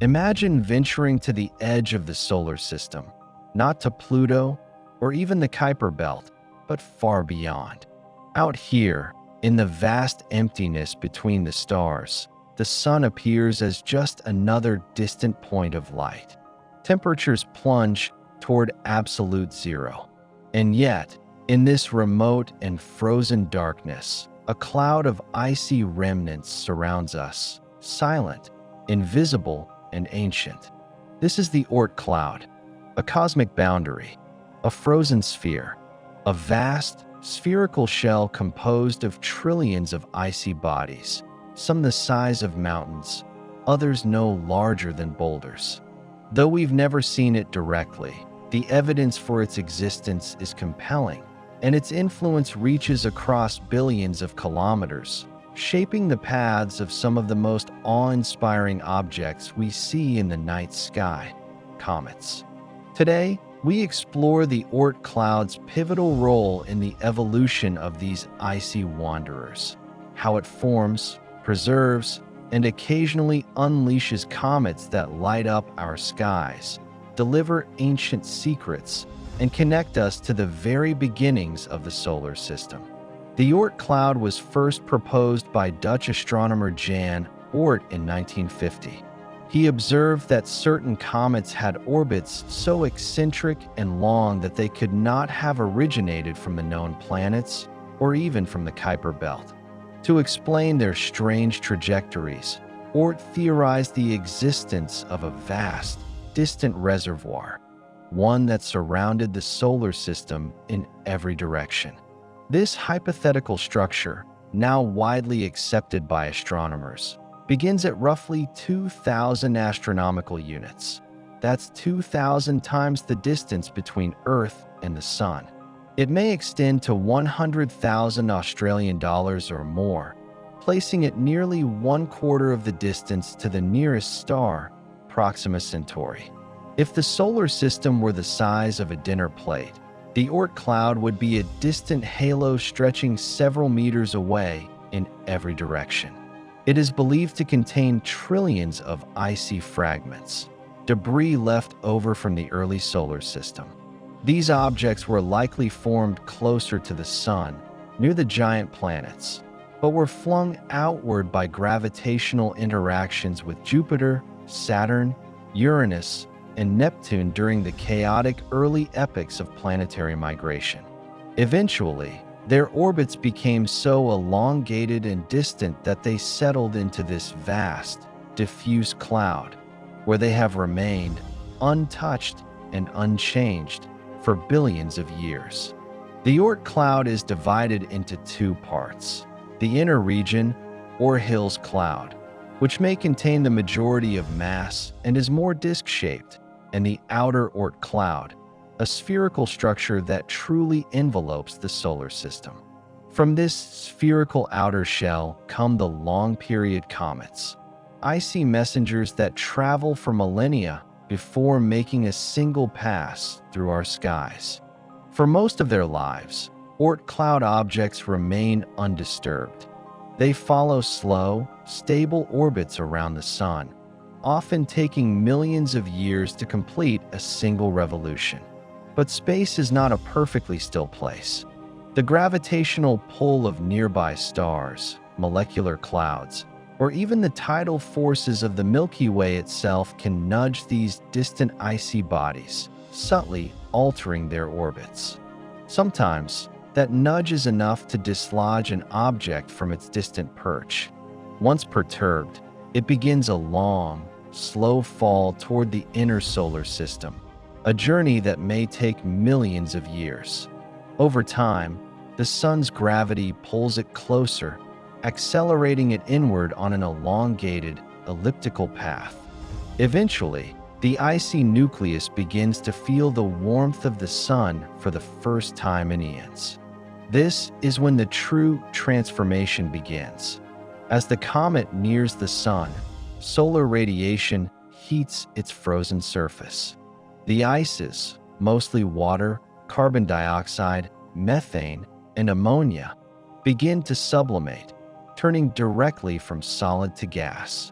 Imagine venturing to the edge of the solar system, not to Pluto or even the Kuiper Belt, but far beyond. Out here, in the vast emptiness between the stars, the sun appears as just another distant point of light. Temperatures plunge toward absolute zero. And yet, in this remote and frozen darkness, a cloud of icy remnants surrounds us, silent, invisible, and ancient. This is the Oort cloud, a cosmic boundary, a frozen sphere, a vast, spherical shell composed of trillions of icy bodies, some the size of mountains, others no larger than boulders. Though we've never seen it directly, the evidence for its existence is compelling, and its influence reaches across billions of kilometers, shaping the paths of some of the most awe-inspiring objects we see in the night sky, comets. Today, we explore the Oort cloud's pivotal role in the evolution of these icy wanderers, how it forms, preserves, and occasionally unleashes comets that light up our skies, deliver ancient secrets, and connect us to the very beginnings of the solar system. The Oort cloud was first proposed by Dutch astronomer Jan Oort in 1950. He observed that certain comets had orbits so eccentric and long that they could not have originated from the known planets or even from the Kuiper Belt. To explain their strange trajectories, Oort theorized the existence of a vast, distant reservoir, one that surrounded the solar system in every direction. This hypothetical structure, now widely accepted by astronomers, begins at roughly 2,000 astronomical units. That's 2,000 times the distance between Earth and the Sun. It may extend to 100,000 Australian dollars or more, placing it nearly 1/4 of the distance to the nearest star, Proxima Centauri. If the solar system were the size of a dinner plate, the Oort cloud would be a distant halo stretching several meters away in every direction. It is believed to contain trillions of icy fragments, debris left over from the early solar system. These objects were likely formed closer to the Sun, near the giant planets, but were flung outward by gravitational interactions with Jupiter, Saturn, Uranus, and Neptune during the chaotic early epochs of planetary migration. Eventually, their orbits became so elongated and distant that they settled into this vast, diffuse cloud, where they have remained untouched and unchanged for billions of years. The Oort cloud is divided into two parts: the inner region, or Hill's cloud, which may contain the majority of mass and is more disk-shaped, and the outer Oort cloud, a spherical structure that truly envelopes the solar system. From this spherical outer shell come the long-period comets, icy messengers that travel for millennia before making a single pass through our skies. For most of their lives, Oort cloud objects remain undisturbed. They follow slow, stable orbits around the Sun, often taking millions of years to complete a single revolution. But space is not a perfectly still place. The gravitational pull of nearby stars, molecular clouds, or even the tidal forces of the Milky Way itself can nudge these distant icy bodies, subtly altering their orbits. Sometimes, that nudge is enough to dislodge an object from its distant perch. Once perturbed, it begins a long, slow fall toward the inner solar system, a journey that may take millions of years. Over time, the Sun's gravity pulls it closer, accelerating it inward on an elongated, elliptical path. Eventually, the icy nucleus begins to feel the warmth of the Sun for the first time in eons. This is when the true transformation begins. As the comet nears the Sun, solar radiation heats its frozen surface. The ices, mostly water, carbon dioxide, methane, and ammonia, begin to sublimate, turning directly from solid to gas.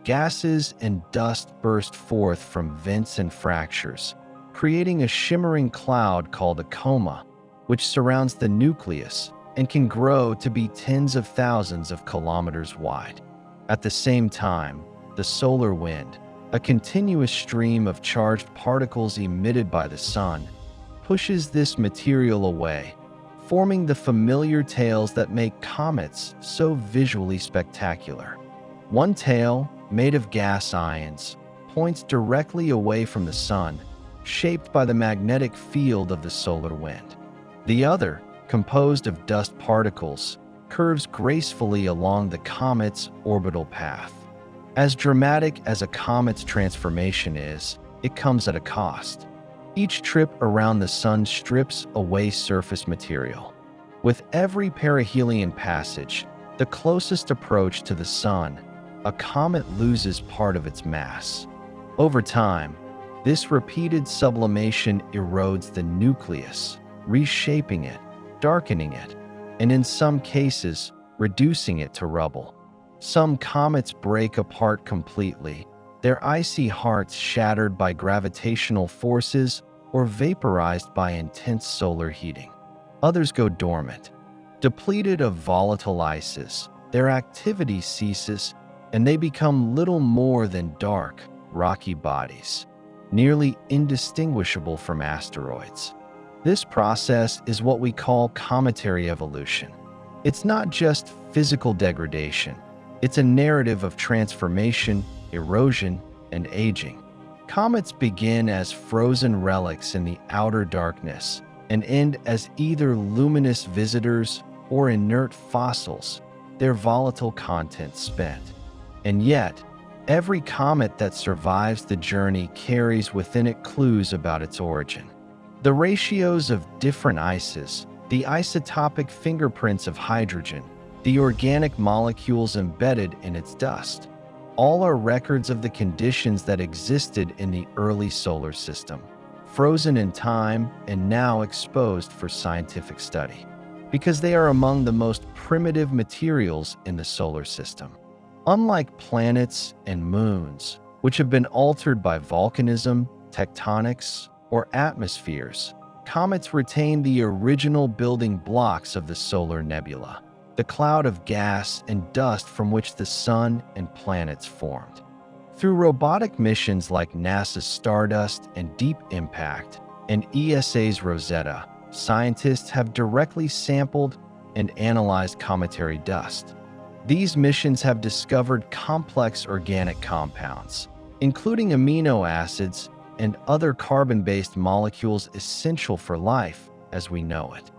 gases and dust burst forth from vents and fractures, creating a shimmering cloud called a coma, which surrounds the nucleus and can grow to be tens of thousands of kilometers wide. At the same time, the solar wind, a continuous stream of charged particles emitted by the sun, pushes this material away, forming the familiar tails that make comets so visually spectacular. One tail, made of gas ions, points directly away from the sun, shaped by the magnetic field of the solar wind. The other, composed of dust particles, curves gracefully along the comet's orbital path. As dramatic as a comet's transformation is, it comes at a cost. Each trip around the sun strips away surface material. With every perihelion passage, the closest approach to the sun, a comet loses part of its mass. Over time, this repeated sublimation erodes the nucleus, reshaping it, darkening it, and in some cases, reducing it to rubble. Some comets break apart completely, their icy hearts shattered by gravitational forces or vaporized by intense solar heating. Others go dormant. Depleted of volatile ices, their activity ceases, and they become little more than dark, rocky bodies, nearly indistinguishable from asteroids. This process is what we call cometary evolution. It's not just physical degradation. It's a narrative of transformation, erosion, and aging. Comets begin as frozen relics in the outer darkness and end as either luminous visitors or inert fossils, their volatile contents spent. And yet, every comet that survives the journey carries within it clues about its origin. The ratios of different ices, the isotopic fingerprints of hydrogen, the organic molecules embedded in its dust, all are records of the conditions that existed in the early solar system, frozen in time and now exposed for scientific study, because they are among the most primitive materials in the solar system. Unlike planets and moons, which have been altered by volcanism, tectonics, or atmospheres, comets retain the original building blocks of the solar nebula, the cloud of gas and dust from which the sun and planets formed. Through robotic missions like NASA's Stardust and Deep Impact and ESA's Rosetta, scientists have directly sampled and analyzed cometary dust. These missions have discovered complex organic compounds, including amino acids and other carbon-based molecules essential for life as we know it.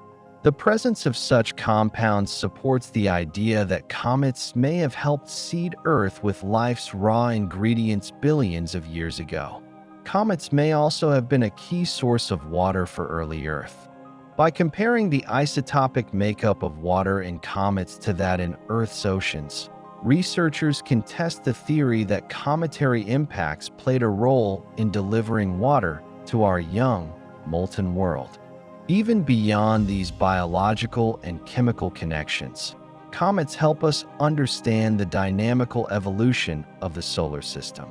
The presence of such compounds supports the idea that comets may have helped seed Earth with life's raw ingredients billions of years ago. Comets may also have been a key source of water for early Earth. By comparing the isotopic makeup of water in comets to that in Earth's oceans, researchers can test the theory that cometary impacts played a role in delivering water to our young, molten world. Even beyond these biological and chemical connections, comets help us understand the dynamical evolution of the solar system.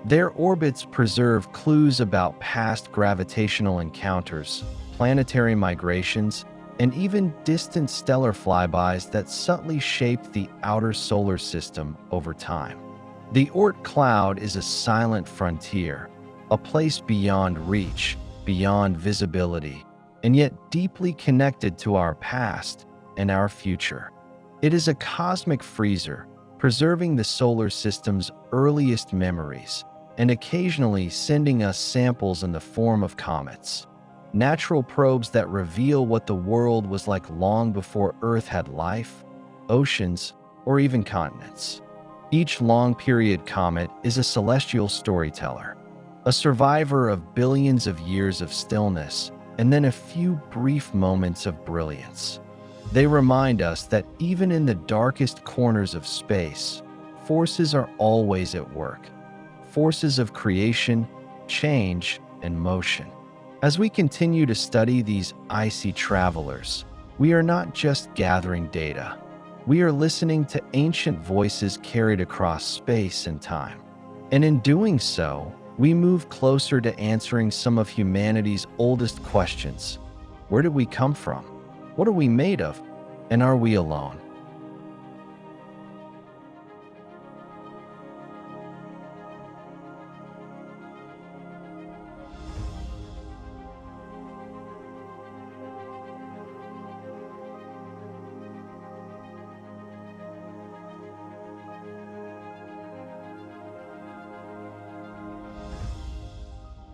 Their orbits preserve clues about past gravitational encounters, planetary migrations, and even distant stellar flybys that subtly shaped the outer solar system over time. The Oort cloud is a silent frontier, a place beyond reach, beyond visibility, and yet deeply connected to our past and our future. It is a cosmic freezer, preserving the solar system's earliest memories and occasionally sending us samples in the form of comets, natural probes that reveal what the world was like long before Earth had life, oceans, or even continents. Each long-period comet is a celestial storyteller, a survivor of billions of years of stillness and then a few brief moments of brilliance. They remind us that even in the darkest corners of space, forces are always at work. Forces of creation, change, and motion. As we continue to study these icy travelers, we are not just gathering data. We are listening to ancient voices carried across space and time. And in doing so, we move closer to answering some of humanity's oldest questions. Where did we come from? What are we made of? And are we alone?